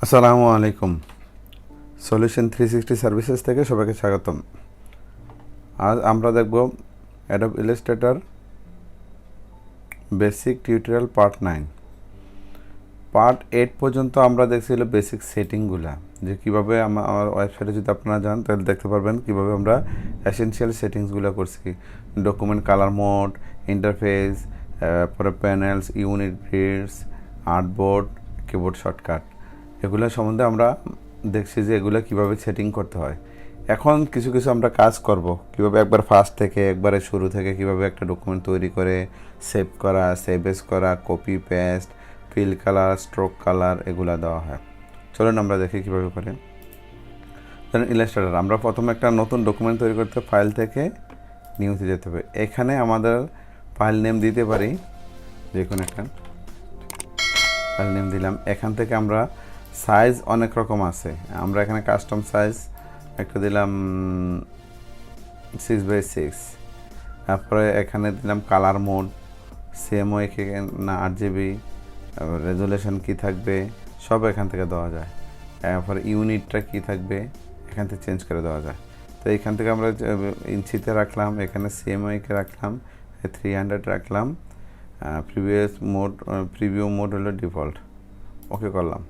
আসসালামু আলাইকুম। Solution 360 services থেকে সবাইকে স্বাগতম। আজ আমরা দেখব Adobe Illustrator basic tutorial part 9। Part 8 পর্যন্ত আমরা দেখছিল বেসিক সেটিংগুলা, যে কীভাবে আমার ওয়েবসাইটে যদি আপনারা যান তাহলে দেখতে পারবেন কীভাবে আমরা এসেনশিয়াল সেটিংসগুলো করছি। ডকুমেন্ট কালার মোড, ইন্টারফেস, পরে panels, unit greets, artboard, keyboard shortcut, এগুলো সম্বন্ধে আমরা দেখছি যে এগুলো কীভাবে সেটিং করতে হয়। এখন কিছু কিছু আমরা কাজ করব, কীভাবে একবার ফার্স্ট থেকে একবারে শুরু থেকে কীভাবে একটা ডকুমেন্ট তৈরি করে সেভ করা, সেভ এস করা, copy paste, fill colour, stroke colour এগুলো দেওয়া হয়। চলুন আমরা দেখি কীভাবে করে। ধরেন ইলাস্ট্রেটর, আমরা প্রথমে একটা নতুন ডকুমেন্ট তৈরি করতে ফাইল থেকে নিউতে যেতে হবে। এখানে আমাদের ফাইল নেম দিতে পারি, যে কোনো একটা ফাইল নেম দিলাম। এখান থেকে আমরা সাইজ অনেক রকম আছে, আমরা এখানে কাস্টম সাইজ একটা দিলাম 6x6। তারপরে এখানে দিলাম কালার মোড, CMYK না RGB, রেজুলেশন কী থাকবে সব এখান থেকে দেওয়া যায়। তারপরে ইউনিটটা কী থাকবে এখান থেকে চেঞ্জ করে দেওয়া যায়। তো এখান থেকে আমরা ইঞ্চিতে রাখলাম, এখানে CMYK রাখলাম, 300 রাখলাম, প্রিভিউ মোড হলো ডিফল্ট, ওকে করলাম।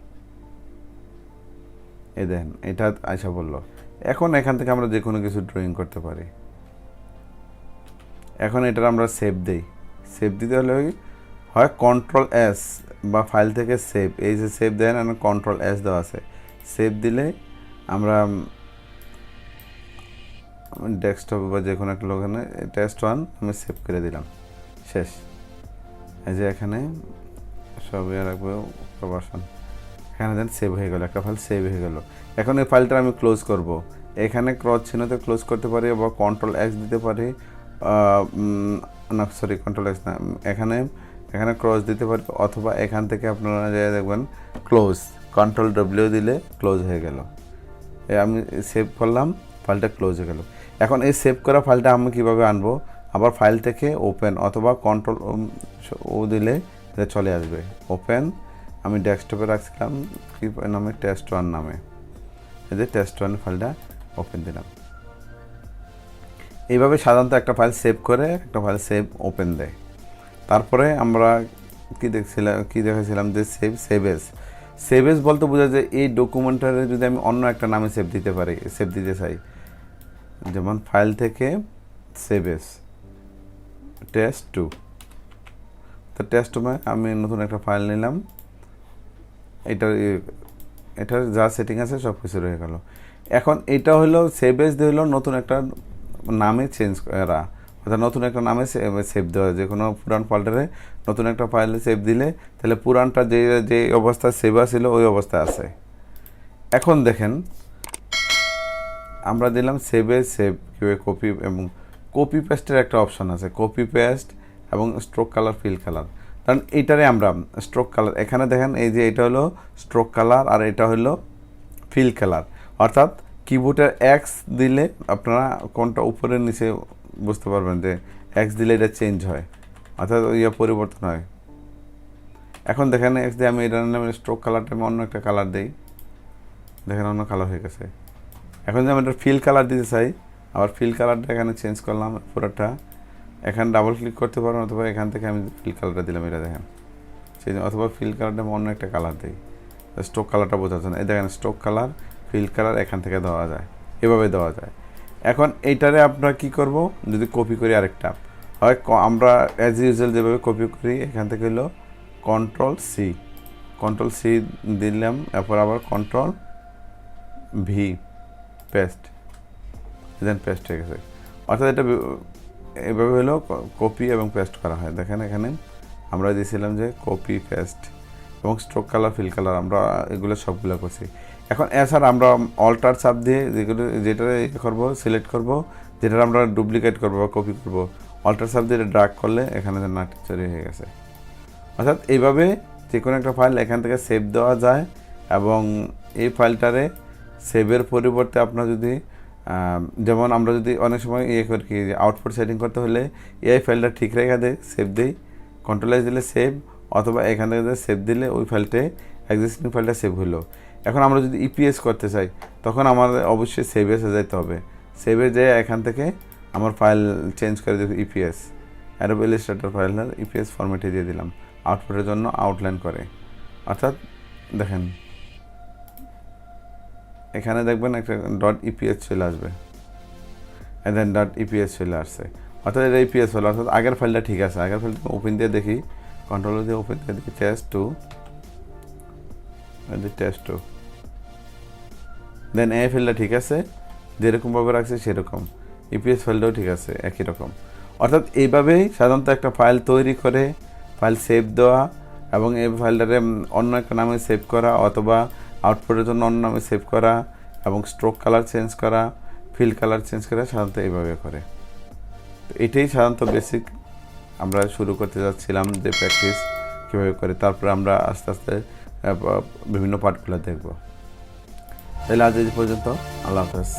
এই দেখেন এটা আশা বললো। এখন এখান থেকে আমরা যে কোনো কিছু ড্রয়িং করতে পারি। এখন এটার আমরা সেভ দেই। সেভ দিতে হলে হয় Ctrl+S বা ফাইল থেকে সেভ, এই যে সেভ দেন Ctrl+S দেওয়া আছে, সেভ দিলে আমরা ডেস্কটপে বা যে কোনো একটা লোকানে টেস্ট 1 আমি সেভ করে দিলাম, শেষ। এই যে এখানে সব রাখবো প্রবাসন, এখানে দেন সেভ হয়ে গেল, একটা ফাইল সেভ হয়ে গেল। এখন এই ফাইলটা আমি ক্লোজ করব। এখানে ক্রস চিহ্নতে ক্লোজ করতে পারি বা Ctrl+X দিতে পারি, না সরি Ctrl+X না, এখানে ক্রস দিতে পারি, অথবা এখান থেকে আপনারা দেখবেন ক্লোজ, Ctrl+W দিলে ক্লোজ হয়ে গেল। আমি সেভ করলাম, ফাইলটা ক্লোজ হয়ে গেল। এখন এই সেভ করা ফাইলটা আমি কীভাবে আনবো, আবার ফাইল থেকে ওপেন অথবা Ctrl+O দিলে চলে আসবে ওপেন। আমি ডেস্কটপে রাখছিলাম কি নামে, টেস্ট 1 নামে, এই যে টেস্ট 1 ফাইলটা ওপেন দিলাম। এইভাবে সাধারণত একটা ফাইল সেভ করে একটা ফাইল সেভ ওপেন দেয়। তারপরে আমরা কি দেখেছিলাম যে সেভ এস বলতে বোঝা যায় এই ডকুমেন্টারে যদি আমি অন্য একটা নামে সেভ দিতে চাই, যেমন ফাইল থেকে সেভ এস টেস্ট 2, তো টেস্ট 2 আমি নতুন একটা ফাইল নিলাম, এটার যা সেটিং আছে সব কিছু রয়ে গেল। এখন এটা হলো সেভ এস দিয়ে হলো নতুন একটা নামে চেঞ্জ করা, অর্থাৎ নতুন একটা নামে সেভ দেওয়া। যে কোনো পুরান ফোল্ডারে নতুন একটা ফাইলে সেভ দিলে তাহলে পুরানটা যে অবস্থায় সেভ ছিল ওই অবস্থায় আছে। এখন দেখেন আমরা দিলাম সেভ কপি এবং কপি পেস্টের একটা অপশন আছে, কপি পেস্ট এবং স্ট্রোক কালার, ফিল কালার। কারণ এইটারে আমরা স্ট্রোক কালার, এখানে দেখেন এই যে এটা হলো স্ট্রোক কালার আর এটা হলো ফিল কালার, অর্থাৎ কিবোর্ডের X দিলে আপনারা কোনটা উপরে নিচে বুঝতে পারবেন যে X দিলে এটা চেঞ্জ হয়, অর্থাৎ পরিবর্তন হয়। এখন দেখেন X দিয়ে আমি এটা নিলাম, স্ট্রোক কালারটা আমি অন্য একটা কালার দিই, দেখেন অন্য কালার হয়ে গেছে। এখন যদি আমি এটা ফিল কালার দিতে চাই, আবার ফিল কালারটা এখানে চেঞ্জ করলাম পুরোটা, এখানে ডাবল ক্লিক করতে পারবেন, অথবা এখান থেকে আমি ফিল কালারটা দিলাম, এটা দেখেন সেই, অথবা ফিল কালারটা আমি অন্য একটা কালার দিই, স্ট্রোক কালারটা বোঝার জন্য। এই দেখেন স্ট্রোক কালার, ফিল কালার এখান থেকে দেওয়া যায়, এভাবে দেওয়া যায়। এখন এইটারে আপনারা কি করব, যদি কপি করি আরেকটা হয়, আমরা অ্যাজ ইউজুয়াল যেভাবে কপি করি, এখান থেকে হলো Ctrl+C দিলাম, এরপর আবার Ctrl+V পেস্ট, দেন পেস্ট হয়ে গেছে। অর্থাৎ এটা এভাবে হলো কপি এবং পেস্ট করা হয়। দেখেন এখানে আমরা দিয়েছিলাম যে কপি পেস্ট এবং স্ট্রোক কালার, ফিল কালার, আমরা এগুলো সবগুলো করছি। এখন এছাড়া আমরা অল্টার চাপ দিয়ে যেটা করবো সিলেক্ট করব, যেটা আমরা ডুপ্লিকেট করবো বা কপি করবো, অল্টার চাপ দিয়ে ড্র্যাগ করলে এখানে নাটক চুরি হয়ে গেছে। অর্থাৎ এইভাবে যে কোনো একটা ফাইল এখান থেকে সেভ দেওয়া যায়। এবং এই ফাইলটারে সেভের পরিবর্তে আপনার যদি যেমন আমরা যদি অনেক সময় করি কি, আউটপুট সেটিং করতে হলে এই ফাইলটা ঠিক রেখে দেয়, সেভ দেই, Ctrl+S দিলে সেভ, অথবা এখান থেকে সেভ দিলে ওই ফাইলটা এক্সিস্টিং ফাইলটা সেভ হলো। এখন আমরা যদি ইপিএস করতে চাই তখন আমাদের অবশ্যই সেভ এসে যেতে হবে। সেভে যেয়ে এখান থেকে আমার ফাইল চেঞ্জ করে দিই ইপিএস, অ্যাডোবি ইলাস্ট্রেটর ফাইলের ইপিএস ফরম্যাটে দিয়ে দিলাম, আউটপুটের জন্য আউটলাইন করে। অর্থাৎ দেখেন এখানে দেখবেন একটা ডট ইপিএস চলে আসবে, দেন ডট ইপিএস চলে আসছে, অর্থাৎ এটা ইপিএস হলো। অর্থাৎ আগের ফাইলটা ঠিক আছে, আগের ফাইলটা ওপেন দিয়ে দেখি, কন্ট্রোল দিয়ে ওপেন দিয়ে দেখি টেস্ট2, দেন এই ফাইলটা ঠিক আছে, যেরকমভাবে রাখছে সেরকম, ইপিএস ফাইলটাও ঠিক আছে একই রকম। অর্থাৎ এইভাবেই সাধারণত একটা ফাইল তৈরি করে ফাইল সেভ দেওয়া এবং এই ফাইলটারে অন্য একটা নামে সেভ করা অথবা আউটপুটের জন্য অন্য নামে সেভ করা এবং স্ট্রোক কালার চেঞ্জ করা, ফিল কালার চেঞ্জ করা সাধারণত এইভাবে করে। তো এটাই সাধারণত বেসিক আমরা শুরু করতে যাচ্ছিলাম যে প্র্যাকটিস কীভাবে করে, তারপরে আমরা আস্তে আস্তে বিভিন্ন পার্টগুলো দেখব। তাহলে আজ এই পর্যন্ত, আল্লাহ হাফেজ।